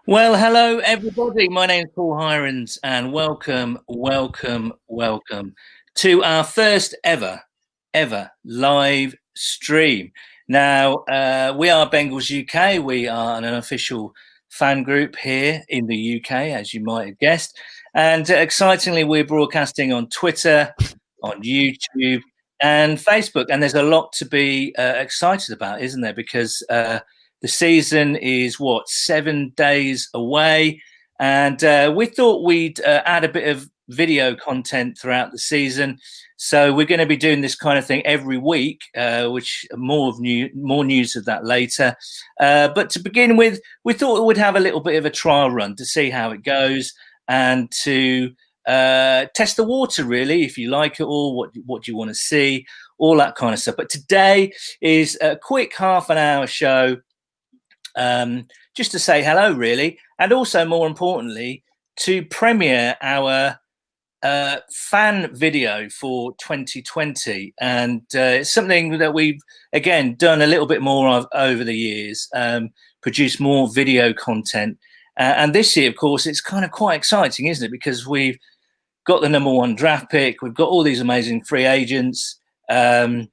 Well, hello everybody. My name is Paul Hirons, and welcome to our first ever live stream. Now, we are Bengals UK. We are an unofficial fan group here in the UK, as you might have guessed. And excitingly, we're broadcasting on Twitter, on YouTube, and Facebook. And there's a lot to be excited about, isn't there? Because the season is 7 days away, and we thought we'd add a bit of video content throughout the season. So we're going to be doing this kind of thing every week, which more news of that later. But to begin with, we thought we'd have a little bit of a trial run to see how it goes and to test the water, really, if you like it all, what do you want to see, all that kind of stuff. But today is a quick half an hour show. Just to say hello, really, and also more importantly, to premiere our fan video for 2020. And it's something that we've, again, done a little bit more of over the years, produced more video content. And this year, of course, it's kind of quite exciting, isn't it? Because we've got the number one draft pick. We've got all these amazing free agents. We've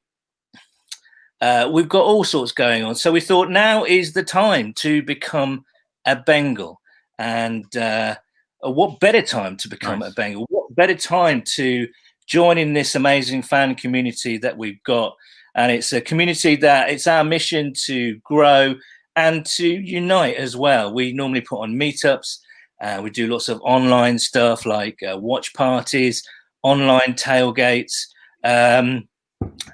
got all sorts going on. So we thought now is the time to become a Bengal. And what better time to become a Bengal? What better time to join in this amazing fan community that we've got? And it's a community that it's our mission to grow and to unite as well. We normally put on meetups. We do lots of online stuff like watch parties, online tailgates.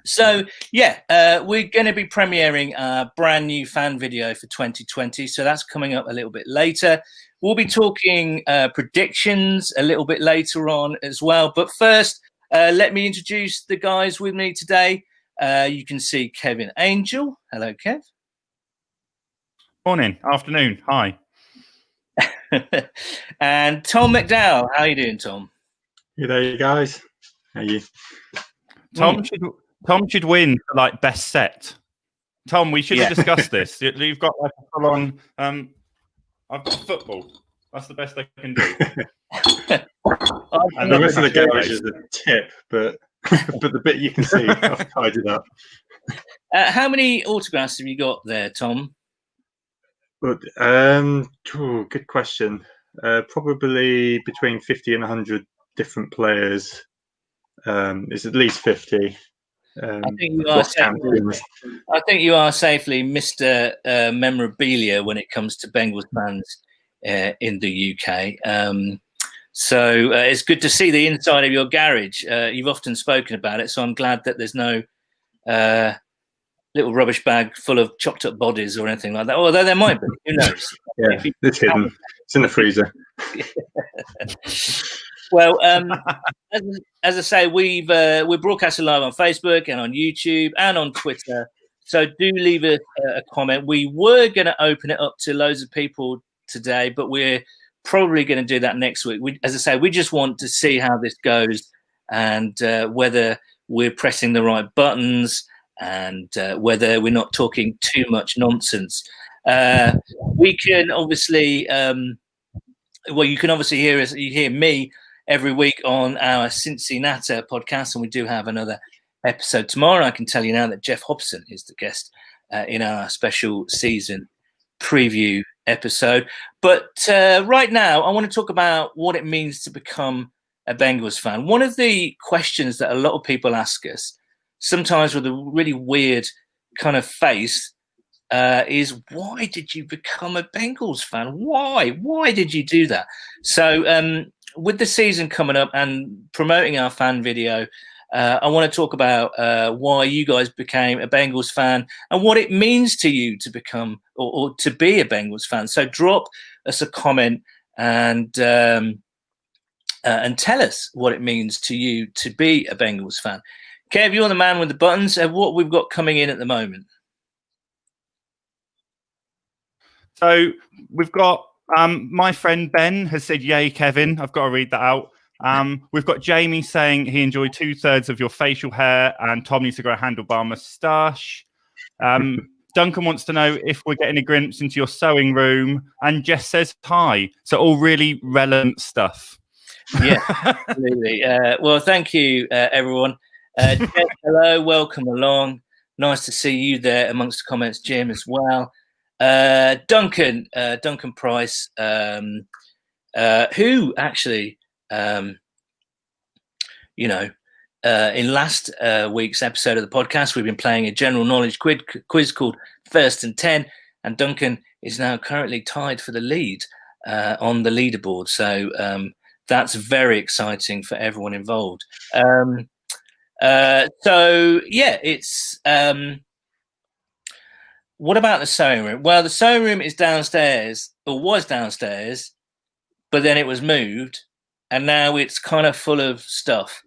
So, we're going to be premiering a brand new fan video for 2020. So that's coming up a little bit later. We'll be talking predictions a little bit later on as well. But first, let me introduce the guys with me today. You can see Kevin Angel. Hello, Kev. Morning, afternoon. Hi. And Tom McDowell. How are you doing, Tom? Hey there, guys. How are you? Tom should win for like best set. Tom, we should have discussed this. You've got like a full on. I've got football. That's the best I can do. And the rest of the garage is a tip, but the bit you can see, I've tied it up. How many autographs have you got there, Tom? Good question. Probably between 50 and 100 different players. It's at least 50. I think you are safely Mr. Memorabilia when it comes to Bengals fans in the UK. So it's good to see the inside of your garage. You've often spoken about it, so I'm glad that there's no little rubbish bag full of chopped up bodies or anything like that. Although there might be, who knows? Yeah, it's hidden. It's in the freezer. Well, as I say, we're broadcasting live on Facebook and on YouTube and on Twitter. So do leave a comment. We were going to open it up to loads of people today, but we're probably going to do that next week. As I say, we just want to see how this goes and whether we're pressing the right buttons and whether we're not talking too much nonsense. We can obviously, you can obviously hear me every week on our Cincinnati podcast, and we do have another episode tomorrow. I can tell you now that Jeff Hobson is the guest in our special season preview episode. But right now, I want to talk about what it means to become a Bengals fan. One of the questions that a lot of people ask us, sometimes with a really weird kind of face, is why did you become a Bengals fan? Why? Why did you do that? So with the season coming up and promoting our fan video, I want to talk about why you guys became a Bengals fan and what it means to you to become or to be a Bengals fan. So drop us a comment and tell us what it means to you to be a Bengals fan. Kev, you're the man with the buttons. What we've got coming in at the moment? So we've got my friend Ben has said, "Yay, Kevin." I've got to read that out. We've got Jamie saying he enjoyed 2/3 of your facial hair and Tom needs to grow a handlebar moustache. Duncan wants to know if we're getting a glimpse into your sewing room, and Jess says hi. So all really relevant stuff. Yeah, absolutely. Well, thank you, everyone. Jess, hello, welcome along. Nice to see you there amongst the comments, Jim, as well. Duncan Price, who actually, in last week's episode of the podcast, we've been playing a general knowledge quiz called First and 10, and Duncan is now currently tied for the lead on the leaderboard. So that's very exciting for everyone involved. It's what about the sewing room? Well, the sewing room is downstairs, or was downstairs, but then it was moved, and now it's kind of full of stuff.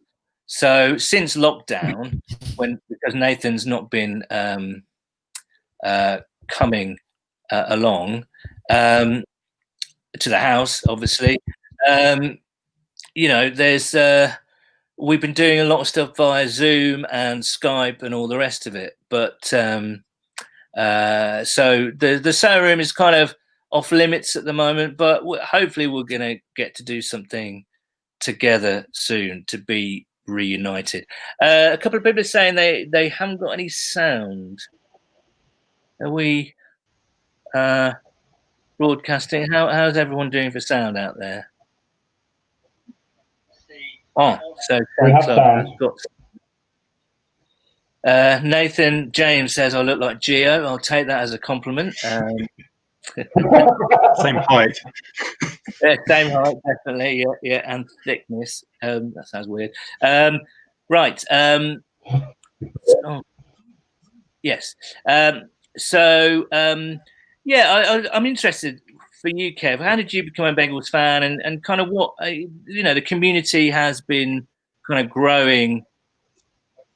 So since lockdown, because Nathan's not been coming along to the house, obviously, there's we've been doing a lot of stuff via Zoom and Skype and all the rest of it. But so the sewing room is kind of off limits at the moment, but hopefully we're going to get to do something together soon to be reunited. A couple of people are saying they haven't got any sound. Are we broadcasting? How's everyone doing for sound out there? Oh, so Nathan James says I look like Gio. I'll take that as a compliment. Same height. Yeah, same height, definitely. Yeah, and thickness. That sounds weird. Right. Yes. I'm interested for you, Kev. How did you become a Bengals fan, and kind of what the community has been kind of growing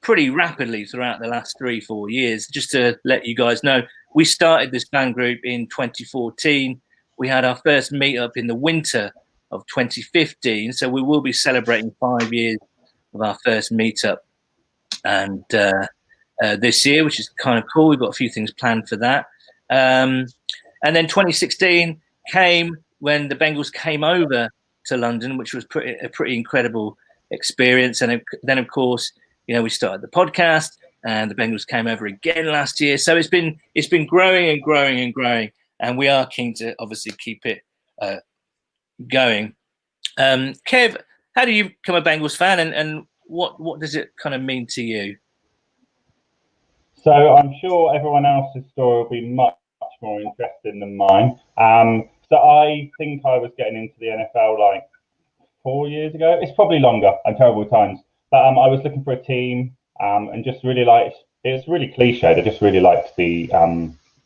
pretty rapidly throughout the last 3-4 years. Just to let you guys know, we started this fan group in 2014. We had our first meetup in the winter of 2015, so we will be celebrating 5 years of our first meetup, and this year, which is kind of cool. We've got a few things planned for that. And then 2016 came when the Bengals came over to London, which was a pretty incredible experience. And then, of course, we started the podcast, and the Bengals came over again last year. So it's been growing and growing and growing, and we are keen to obviously keep it going. Kev, how do you become a Bengals fan, and what does it kind of mean to you? So I'm sure everyone else's story will be much more interesting than mine. So I think I was getting into the NFL like 4 years ago. It's probably longer. I'm terrible at times. But I was looking for a team and just really liked. It's really cliched. I just really liked the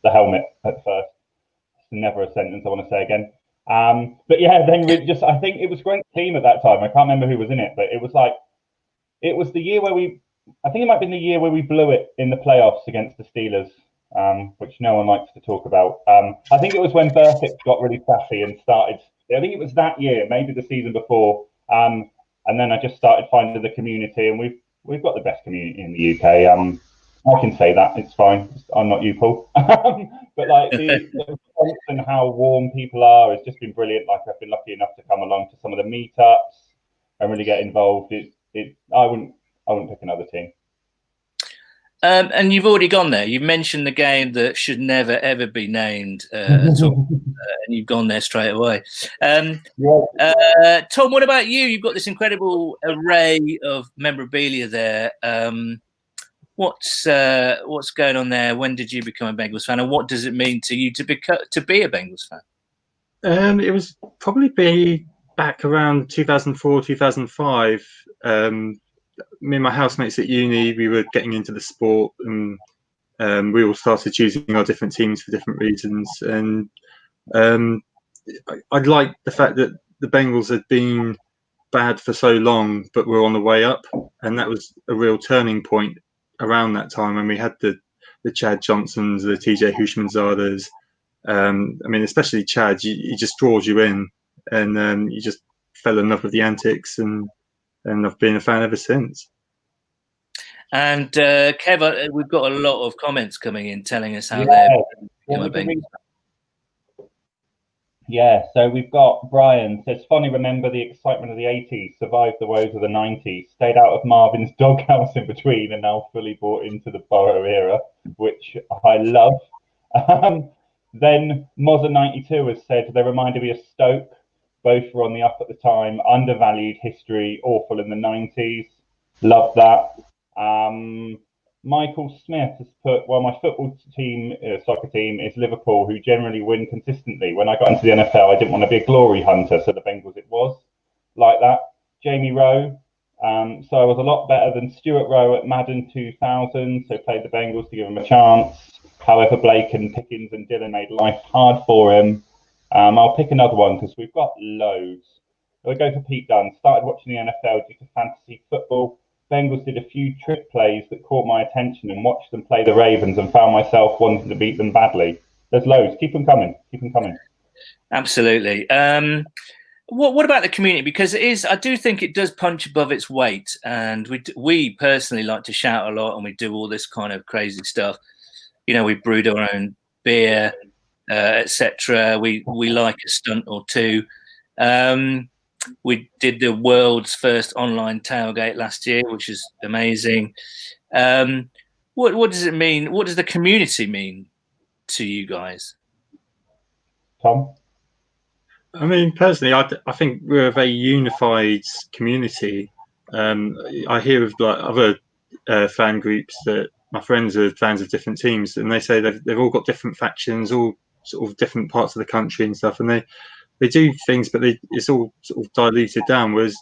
helmet at first. It's never a sentence I want to say again. But yeah, then I think it was a great team at that time. I can't remember who was in it, but it was the year where I think it might have been the year where we blew it in the playoffs against the Steelers, which no one likes to talk about. I think it was when Burfict got really sassy and started. I think it was that year, maybe the season before. And then I just started finding the community, and we've got the best community in the UK. I can say that, it's fine. I'm not you, Paul. But like the response and how warm people are has just been brilliant. Like I've been lucky enough to come along to some of the meetups and really get involved. I wouldn't pick another team. And you've already gone there. You mentioned the game that should never, ever be named at all. And you've gone there straight away. Tom, what about you? You've got this incredible array of memorabilia there. What's going on there? When did you become a Bengals fan? And what does it mean to you to be a Bengals fan? It was probably back around 2004, 2005. Me and my housemates at uni, we were getting into the sport, and we all started choosing our different teams for different reasons. And I liked the fact that the Bengals had been bad for so long, but were on the way up, and that was a real turning point around that time when we had the Chad Johnsons, the TJ Hushmanzadas. Especially Chad, he just draws you in, and you just fell in love with the antics, and I've been a fan ever since. And Kev, we've got a lot of comments coming in telling us how they're Yeah, so we've got Brian says, "Funny, remember the excitement of the 80s, survived the woes of the 90s, stayed out of Marvin's doghouse in between, and now fully bought into the Borough era," which I love. Then Mozza92 has said, "They reminded me of Stoke. Both were on the up at the time, undervalued history, awful in the 90s. Love that." Michael Smith has put, "Well, my football team, soccer team, is Liverpool, who generally win consistently. When I got into the NFL, I didn't want to be a glory hunter, so the Bengals it was." Like that. Jamie Rowe, "So I was a lot better than Stuart Rowe at Madden 2000, so played the Bengals to give him a chance. However, Blake and Pickens and Dylan made life hard for him." I'll pick another one because we've got loads. We'll go for Pete Dunn. "Started watching the NFL due to fantasy football. Bengals did a few trick plays that caught my attention and watched them play the Ravens and found myself wanting to beat them badly." There's loads. Keep them coming. Keep them coming. Absolutely. What about the community? Because I do think it does punch above its weight, and we personally like to shout a lot, and we do all this kind of crazy stuff. You know, we brewed our own beer, etc. We like a stunt or two. We did the world's first online tailgate last year, which is amazing. What does it mean? What does the community mean to you guys? Tom? I mean, personally, I think we're a very unified community. I hear of like other fan groups that my friends are fans of different teams, and they say they've all got different factions, all sort of different parts of the country and stuff, and they do things, but it's all sort of diluted down. Whereas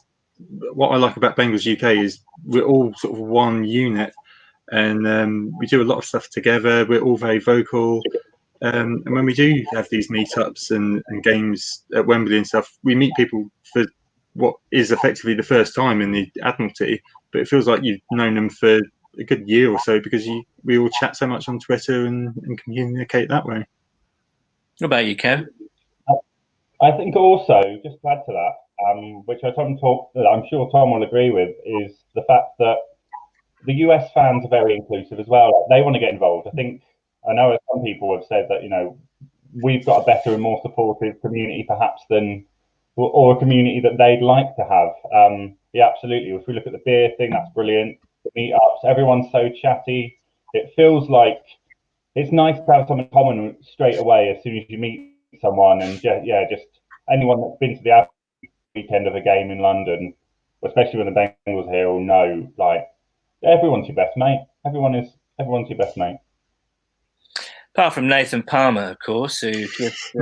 what I like about Bengals UK is we're all sort of one unit, and we do a lot of stuff together. We're all very vocal. And when we do have these meetups and games at Wembley and stuff, we meet people for what is effectively the first time in the Admiralty, but it feels like you've known them for a good year or so because we all chat so much on Twitter and communicate that way. What about you, Kev? I think also, just to add to that, which I'm sure Tom will agree with, is the fact that the US fans are very inclusive as well. They want to get involved. I know some people have said that, you know, we've got a better and more supportive community perhaps than, or a community that they'd like to have. Yeah, absolutely. If we look at the beer thing, that's brilliant. The meetups, everyone's so chatty. It feels like it's nice to have something common straight away as soon as you meet someone. And just anyone that's been to the weekend of a game in London, especially when the Bengals are here, will know, like, everyone's your best mate. Everyone's your best mate. Apart from Nathan Palmer, of course, who just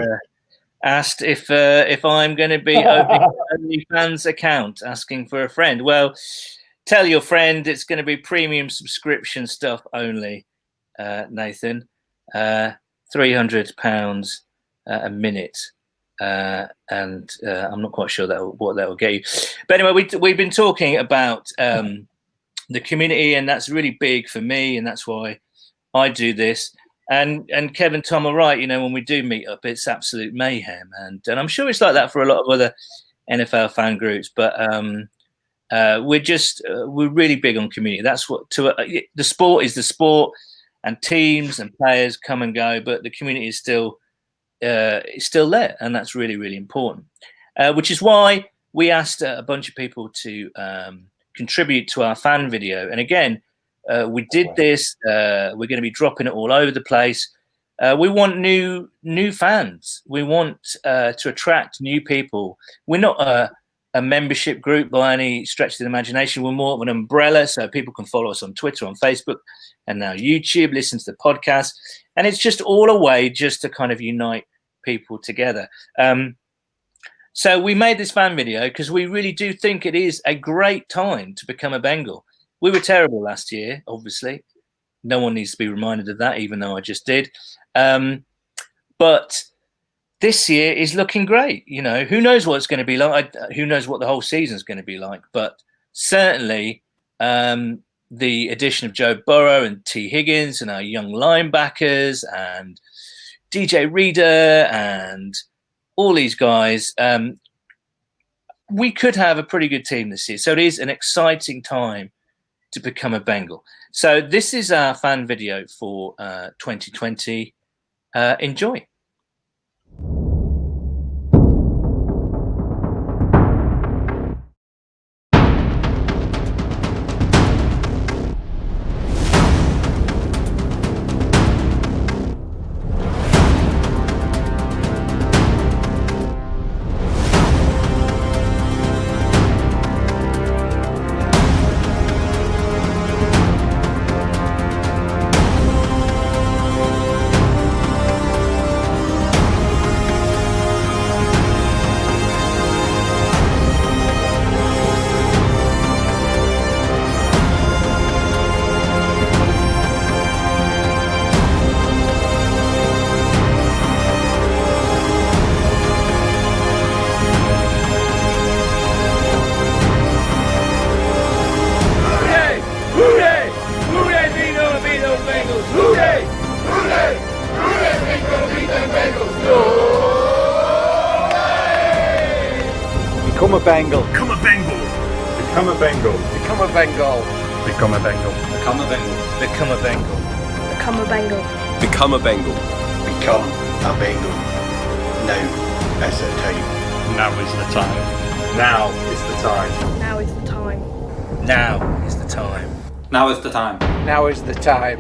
asked if I'm going to be opening an OnlyFans account, asking for a friend. Well, tell your friend it's going to be premium subscription stuff only, Nathan. £300 a minute, and I'm not quite sure what that will get you. But anyway, we've been talking about the community, and that's really big for me, and that's why I do this. And Kevin, Tom are right. You know, when we do meet up, it's absolute mayhem, and I'm sure it's like that for a lot of other NFL fan groups. But we're really big on community. That's what the sport is. The sport, and teams and players come and go, but the community is still there, and that's really, really important. Which is why we asked a bunch of people to contribute to our fan video, and again. We did this. We're going to be dropping it all over the place. We want new fans. We want to attract new people. We're not a membership group by any stretch of the imagination. We're more of an umbrella, so people can follow us on Twitter, on Facebook, and now YouTube, listen to the podcast. And it's just all a way just to kind of unite people together. So we made this fan video because we really do think it is a great time to become a Bengal. We were terrible last year, obviously. No one needs to be reminded of that, even though I just did. But this year is looking great. You know, who knows what it's going to be like? Who knows what the whole season is going to be like? But certainly the addition of Joe Burrow and T. Higgins and our young linebackers and DJ Reader and all these guys, we could have a pretty good team this year. So it is an exciting time to become a Bengal. So this is our fan video for 2020. Enjoy. Become a Bengal. Become a Bengal. Become a Bengal. Become a Bengal. Become a Bengal. Become a Bengal. Become a Bengal. Become a Bengal. Become a Bengal. Become a Bengal. Now is the time. Now is the time. Now is the time. Now is the time. Now is the time. Now is the time. Now is the time.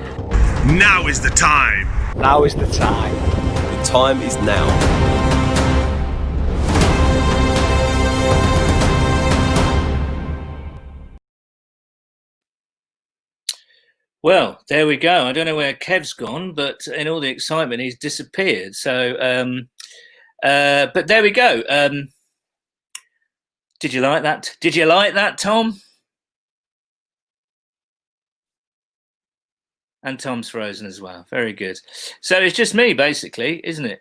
Now is the time. Now is the time. The time is now. Well, there we go. I don't know where Kev's gone, but in all the excitement, he's disappeared. So, but there we go. Did you like that? Did you like that, Tom? And Tom's frozen as well. Very good. So it's just me, basically, isn't it?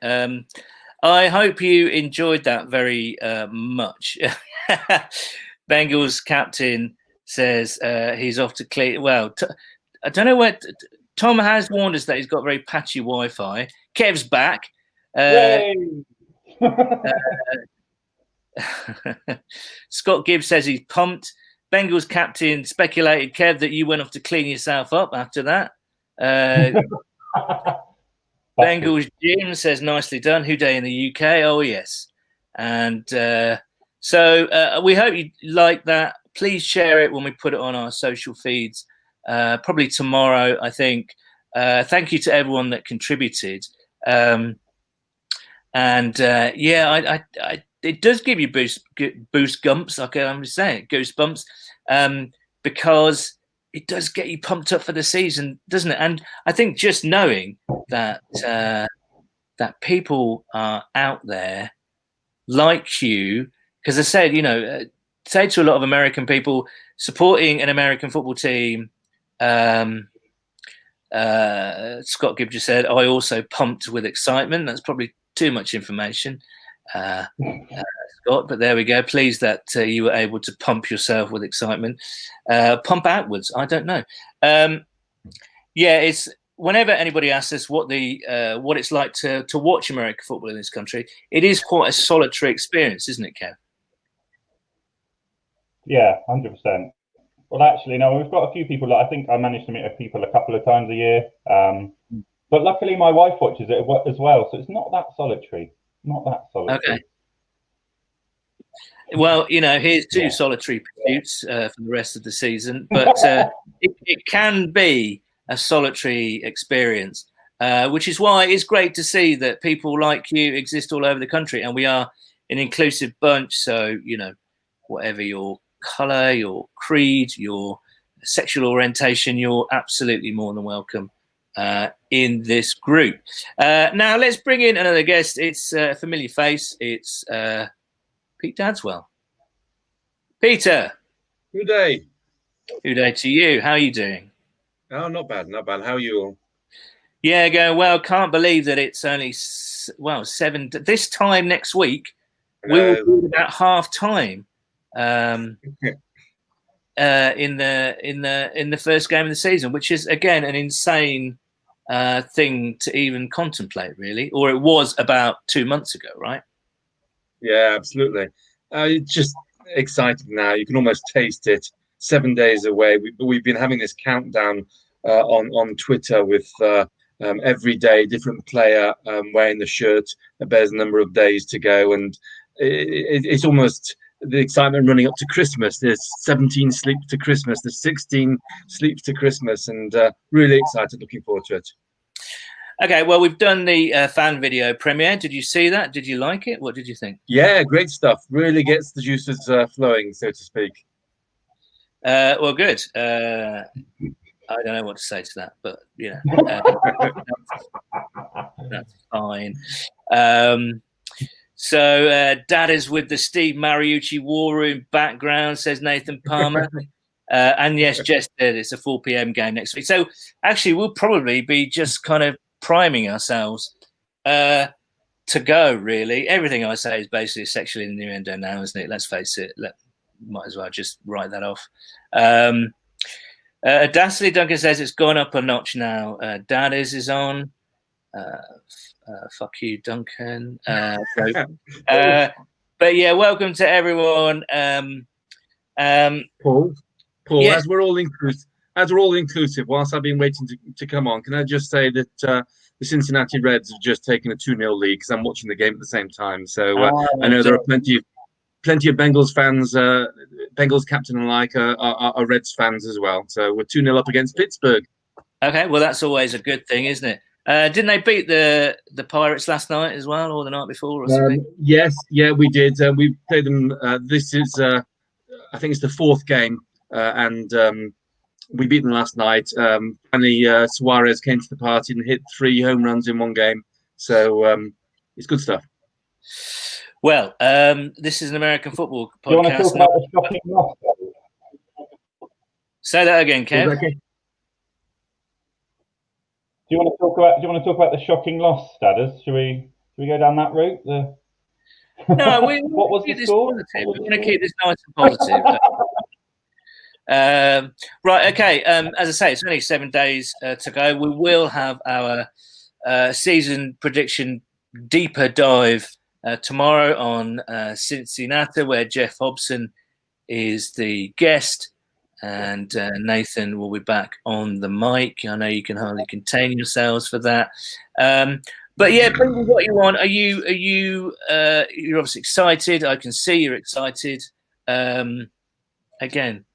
I hope you enjoyed that very much. Bengals captain says he's off to clean. Well, I don't know where Tom has warned us that he's got very patchy Wi-Fi. Kev's back. Scott Gibbs says he's pumped. Bengals captain speculated, Kev, that you went off to clean yourself up after that. Bengals Jim says nicely done. Houday in the UK. Oh yes. And so we hope you like that. Please share it when we put it on our social feeds. Probably tomorrow, I think. Thank you to everyone that contributed. Yeah, it does give you boost gumps. Okay, I'm just saying goosebumps, because it does get you pumped up for the season, doesn't it? And I think just knowing that that people are out there like you, because I said, say to a lot of American people supporting an American football team. Scott Gibb just said, I also pumped with excitement. That's probably too much information, Scott, but there we go. Pleased that you were able to pump yourself with excitement. Pump outwards, I don't know. Yeah, it's whenever anybody asks us what it's like to watch American football in this country, it is quite a solitary experience, isn't it, Kev? Yeah, 100%. Well, actually, no, we've got a few people that I think I manage to meet people a couple of times a year. But luckily, my wife watches it as well, so it's not that solitary. Not that solitary. Okay. Well, here's two solitary pursuits for the rest of the season, but it can be a solitary experience, which is why it's great to see that people like you exist all over the country, and we are an inclusive bunch. So, whatever your color, your creed, your sexual orientation, you're absolutely more than welcome in this group. Now let's bring in another guest. It's a familiar face. It's Pete Dadswell. Peter. Good day. Good day to you. How are you doing? Oh, not bad, not bad. How are you all? Yeah, going well. Can't believe that it's only 7. This time next week, we will be about half time. In the first game of the season, which is again an insane thing to even contemplate, really. Or it was about 2 months ago, right? Yeah, absolutely. Just excited now. You can almost taste it. 7 days away. We've been having this countdown on Twitter with every day different player wearing the shirt that bears a number of days to go, and it's almost the excitement running up to Christmas. There's 17 sleeps to Christmas, there's 16 sleeps to Christmas, and really excited, looking forward to it. Okay, well, we've done the fan video premiere. Did you see that? Did you like it? What did you think? Yeah, great stuff. Really gets the juices flowing, so to speak. Well, good. I don't know what to say to that, but that's fine. So Dad is with the Steve Mariucci War Room background, says Nathan Palmer. And yes, Jess did. It's a 4 p.m. game next week. So actually, we'll probably be just kind of priming ourselves to go, really. Everything I say is basically sexual innuendo now, isn't it? Let's face it. Might as well just write that off. Dastardly Duncan says it's gone up a notch now. Dad is on. Fuck you, Duncan. But yeah, welcome to everyone. Paul, yeah. as we're all inclusive, whilst I've been waiting to come on, can I just say that the Cincinnati Reds have just taken a 2-0 lead because I'm watching the game at the same time. So I know there are plenty of Bengals fans, Bengals captain alike, are Reds fans as well. So we're 2-0 up against Pittsburgh. Okay, well that's always a good thing, isn't it? Didn't they beat the Pirates last night as well, or the night before, or something? Yes, yeah, we did. We played them. This is, I think, it's the 4th game, and we beat them last night. Finally, Suarez came to the party and hit 3 home runs in one game. So it's good stuff. Well, this is an American football podcast. Do you want to talk about the shocking loss? Say that again, Kev. Do you want to talk about the shocking loss, Stadders? Should we go down that route? No, what was the score? We're going to keep this nice and positive. Right, okay. As I say, it's only 7 days to go. We will have our season prediction deeper dive tomorrow on Cincinnati, where Jeff Hobson is the guest. And Nathan will be back on the mic. I know you can hardly contain yourselves for that. But yeah, bring me what you want. Are you? You're obviously excited. I can see you're excited. Again,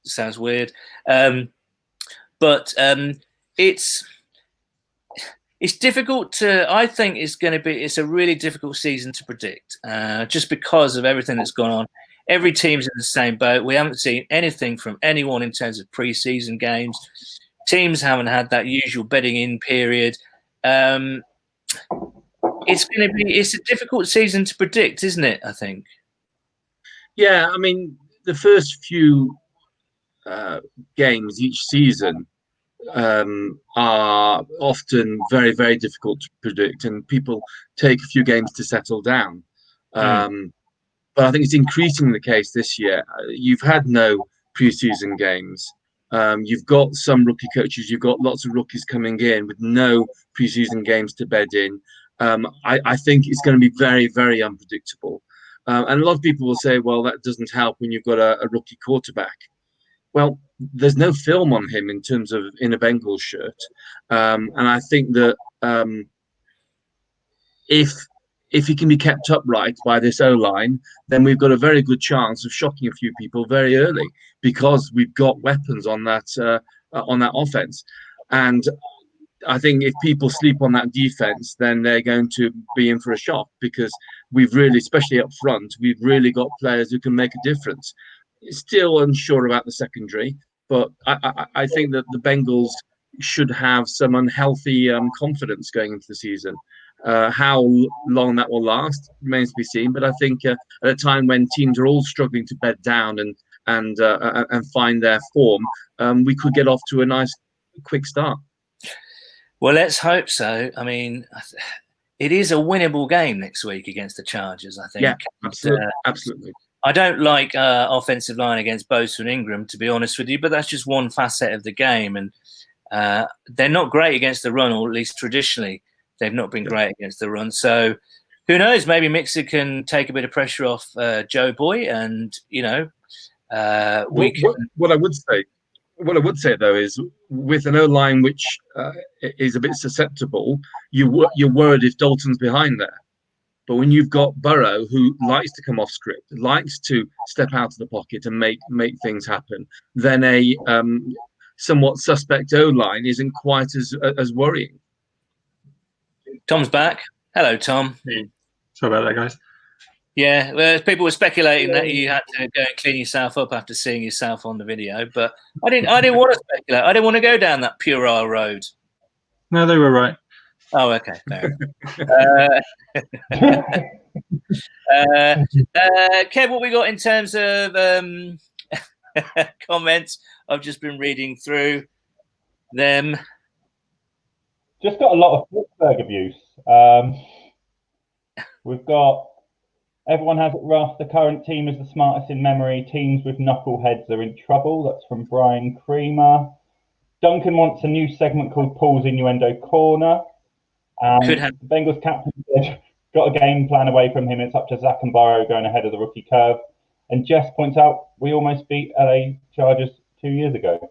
sounds weird, but it's difficult to. I think it's a really difficult season to predict, just because of everything that's gone on. Every team's in the same boat. We haven't seen anything from anyone in terms of pre-season games. Teams haven't had that usual bedding in period. It's a difficult season to predict, isn't it? I think. Yeah, I mean, the first few games each season are often very, very difficult to predict, and people take a few games to settle down. But I think it's increasingly the case this year. You've had no preseason games. You've got some rookie coaches. You've got lots of rookies coming in with no preseason games to bed in. I think it's going to be very, very unpredictable. And a lot of people will say, well, that doesn't help when you've got a rookie quarterback. Well, there's no film on him in terms of in a Bengals shirt. And I think that if he can be kept upright by this O-line, then we've got a very good chance of shocking a few people very early because we've got weapons on that offense. And I think if people sleep on that defense, then they're going to be in for a shock because we've really, especially up front, we've really got players who can make a difference. Still unsure about the secondary, but I think that the Bengals should have some unhealthy confidence going into the season. How long that will last remains to be seen. But I think at a time when teams are all struggling to bed down and find their form, we could get off to a nice quick start. Well, let's hope so. I mean, it is a winnable game next week against the Chargers, I think. Yeah, absolutely. Absolutely. I don't like offensive line against Bosa and Ingram, to be honest with you, but that's just one facet of the game. And they're not great against the run, or at least traditionally. They've not been great against the run. So who knows? Maybe Mixer can take a bit of pressure off Joe Boy and, What I would say though is with an O-line which is a bit susceptible, you're worried if Dalton's behind there. But when you've got Burrow, who likes to come off script, likes to step out of the pocket and make things happen, then a somewhat suspect O-line isn't quite as worrying. Tom's back. Hello, Tom. Sorry about that, guys. Yeah, well, people were speculating that you had to go and clean yourself up after seeing yourself on the video, but I didn't want to speculate. I didn't want to go down that puerile road. No, they were right. Oh, okay, fair Kev, what we got in terms of comments? I've just been reading through them. Just got a lot of Pittsburgh abuse. We've got everyone has it rough. The current team is the smartest in memory. Teams with knuckleheads are in trouble. That's from Brian Creamer. Duncan wants a new segment called Paul's Innuendo Corner. Could have. The Bengals captain said, got a game plan away from him. It's up to Zach and Burrow going ahead of the rookie curve. And Jess points out we almost beat LA Chargers 2 years ago.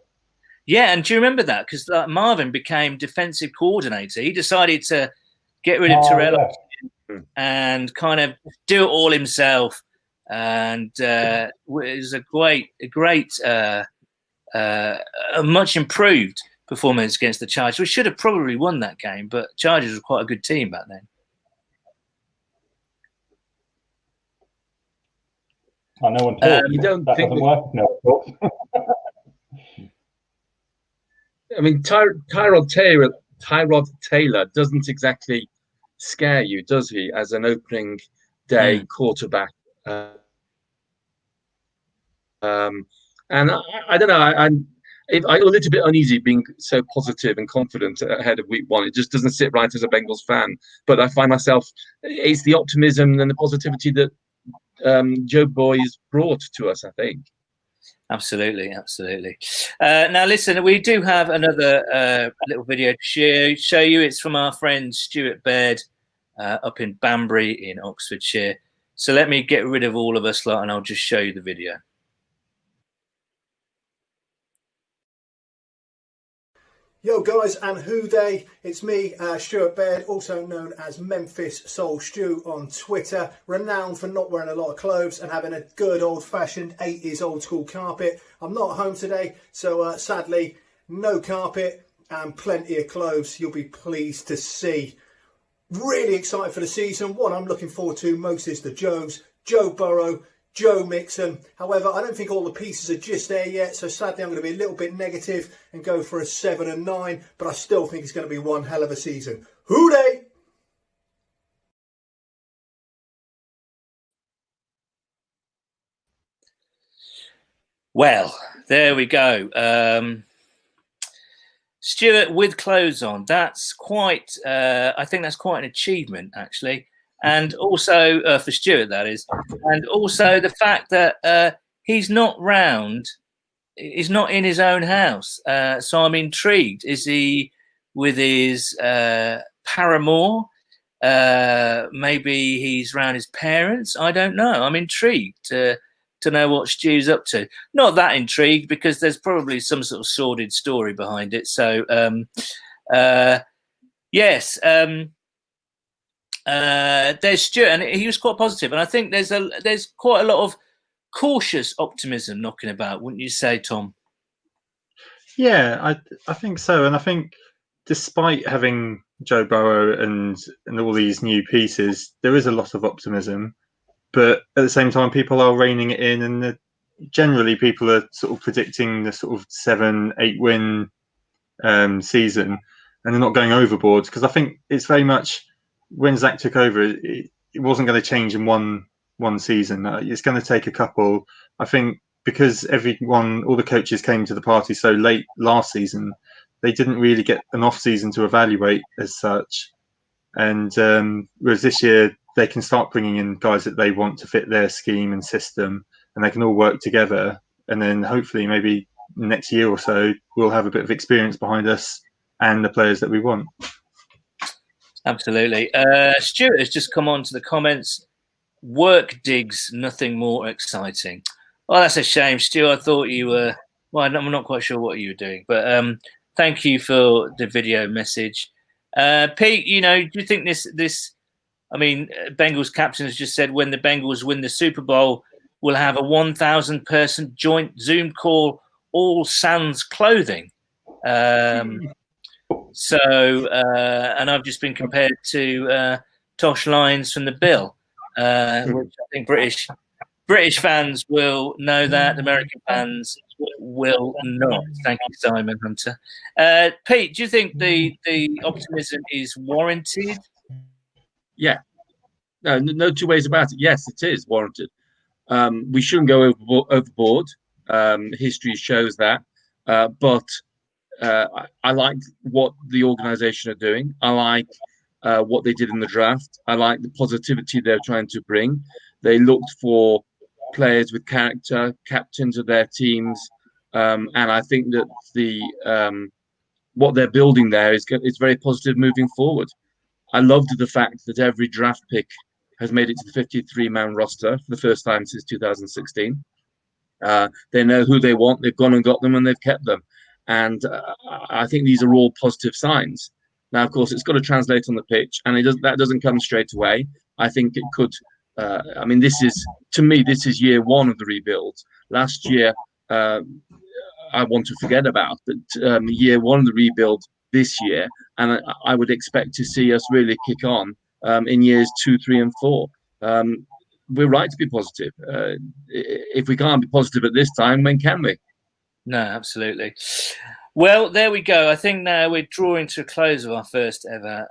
Yeah, and do you remember that? Because Marvin became defensive coordinator. He decided to get rid of Terrell and kind of do it all himself. And it was a much improved performance against the Chargers. We should have probably won that game, but Chargers were quite a good team back then. I know one talks. You don't that think doesn't work. No, talks. I mean, Tyrod Taylor doesn't exactly scare you, does he, as an opening day quarterback? And I don't know. I'm a little bit uneasy being so positive and confident ahead of week one. It just doesn't sit right as a Bengals fan. But I find myself, it's the optimism and the positivity that Joe Boy's brought to us, I think. Absolutely. Now, listen, we do have another little video to show you. It's from our friend Stuart Baird up in Banbury in Oxfordshire. So let me get rid of all of us lot and I'll just show you the video. Yo guys, and who day? It's me, Stuart Baird, also known as Memphis Soul Stew on Twitter, renowned for not wearing a lot of clothes and having a good old-fashioned 80s old-school carpet. I'm not home today, so sadly, no carpet and plenty of clothes you'll be pleased to see. Really excited for the season. What I'm looking forward to most is the Joes, Joe Burrow, Joe Mixon. However, I don't think all the pieces are just there yet, so sadly I'm going to be a little bit negative and go for a 7 and 9, but I still think it's going to be one hell of a season. Hoo day! Well, there we go. Stuart with clothes on. That's quite, I think that's quite an achievement, actually. And also for Stuart, that is, and also the fact that he's not round, he's not in his own house. So I'm intrigued. Is he with his paramour? Maybe he's round his parents. I don't know. I'm intrigued to know what Stu's up to. Not that intrigued because there's probably some sort of sordid story behind it. So yes. There's Stuart, and he was quite positive, and I think there's quite a lot of cautious optimism knocking about, wouldn't you say, Tom? Yeah, I think so, and I think despite having Joe Burrow and all these new pieces, there is a lot of optimism. But at the same time, people are reining it in, and generally people are sort of predicting the sort of 7-8 win season, and they're not going overboard, because I think it's very much. When Zach took over, it wasn't going to change in one season. It's going to take a couple. I think because all the coaches came to the party so late last season, they didn't really get an off season to evaluate as such. And whereas this year, they can start bringing in guys that they want to fit their scheme and system, and they can all work together. And then hopefully maybe next year or so, we'll have a bit of experience behind us and the players that we want. Absolutely. Stuart has just come on to the comments. Work digs, nothing more exciting. Oh, that's a shame, Stu. I thought you were. Well, I'm not quite sure what you were doing, but thank you for the video message, Pete. Do you think this? I mean, Bengals captain has just said when the Bengals win the Super Bowl, we'll have a 1,000-person joint Zoom call, all sans clothing. So, and I've just been compared to Tosh Lines from the Bill, which I think British fans will know that. American fans will not. Thank you, Simon Hunter. Pete, do you think the optimism is warranted? Yeah. No two ways about it. Yes, it is warranted. We shouldn't go overboard. History shows that. But I like what the organization are doing. I like what they did in the draft. I like the positivity they're trying to bring. They looked for players with character, captains of their teams, and I think that the what they're building there is very positive moving forward. I loved the fact that every draft pick has made it to the 53-man roster for the first time since 2016. They know who they want. They've gone and got them, and they've kept them. And I think these are all positive signs. Now, of course, it's got to translate on the pitch, and that doesn't come straight away. I think it could. I mean, this is year one of the rebuild. Last year, I want to forget about, but year one of the rebuild this year, and I would expect to see us really kick on in years 2, 3, and 4. We're right to be positive. If we can't be positive at this time, when can we? No, absolutely. Well, there we go. I think now we're drawing to a close of our first ever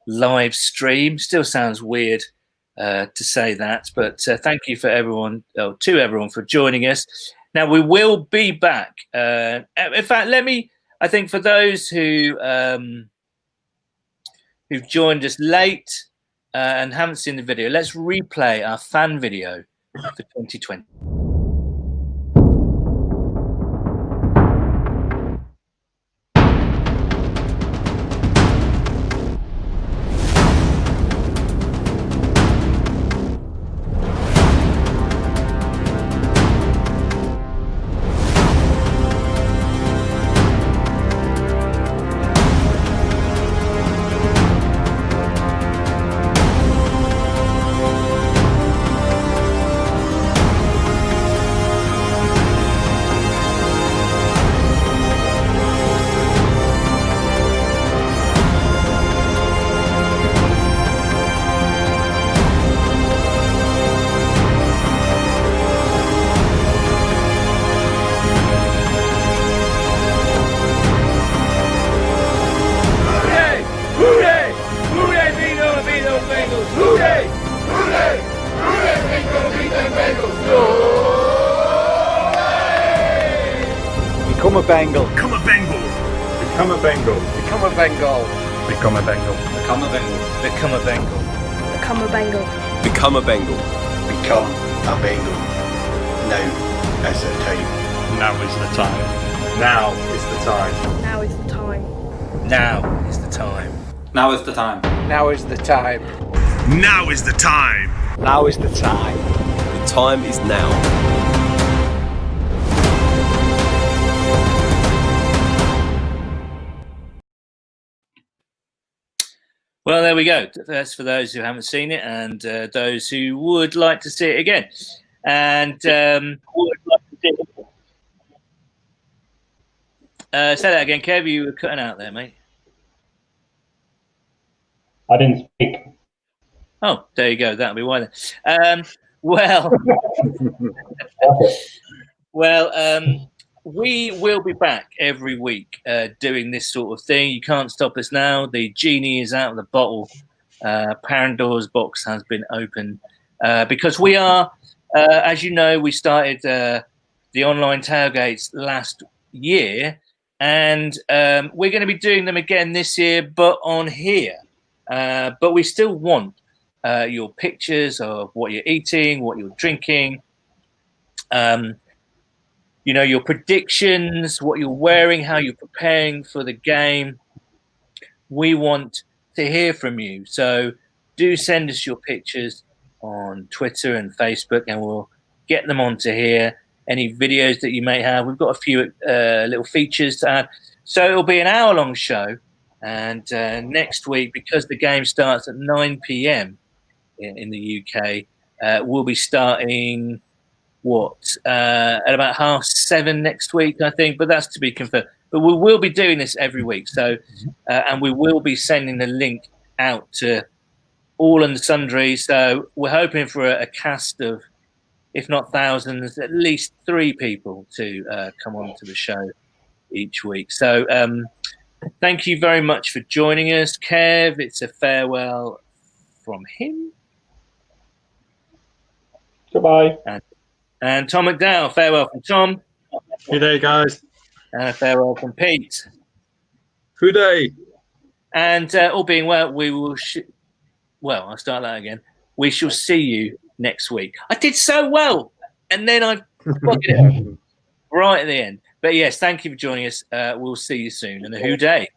live stream. Still sounds weird to say that, but thank you to everyone for joining us. Now we will be back. In fact, I think for those who've joined us late and haven't seen the video, let's replay our fan video for 2020. Become a Bengal. Become a Bengal. Become a Bengal. Become a Bengal. Become a Bengal. Become a Bengal. Become a Bengal. Become a Bengal. Become a Bengal. Become a Bengal. Now is the time. Now is the time. Now is the time. Now is the time. Now is the time. Now is the time. Now is the time. Now is the time. Now is the time. The time is now. Well, there we go. That's for those who haven't seen it and those who would like to see it again. And say that again, Kev. You were cutting out there, mate. I didn't speak. Oh, there you go. That'll be why then. We will be back every week doing this sort of thing. You can't stop us now. The genie is out of the bottle. Pandora's box has been opened because we are, as you know, we started the online tailgates last year, and we're going to be doing them again this year, but on here. But we still want your pictures of what you're eating, what you're drinking, your predictions, what you're wearing, how you're preparing for the game. We want to hear from you. So do send us your pictures on Twitter and Facebook, and we'll get them onto here. Any videos that you may have, we've got a few little features to add. So it'll be an hour-long show. And next week, because the game starts at 9 p.m. in the UK, we'll be starting at about 7:30 next week, I think. But that's to be confirmed. But we will be doing this every week. So, and we will be sending the link out to all and sundry. So we're hoping for a cast of, if not thousands, at least 3 people to come on to the show each week. So thank you very much for joining us, Kev. It's a farewell from him. Goodbye. And Tom McDowell, farewell from Tom. Good day, guys. And a farewell from Pete. Good day. And all being well, we will. I'll start that again. We shall see you next week. I did so well, and then I fucked it up right at the end. But yes, thank you for joining us. We'll see you soon. And a who day.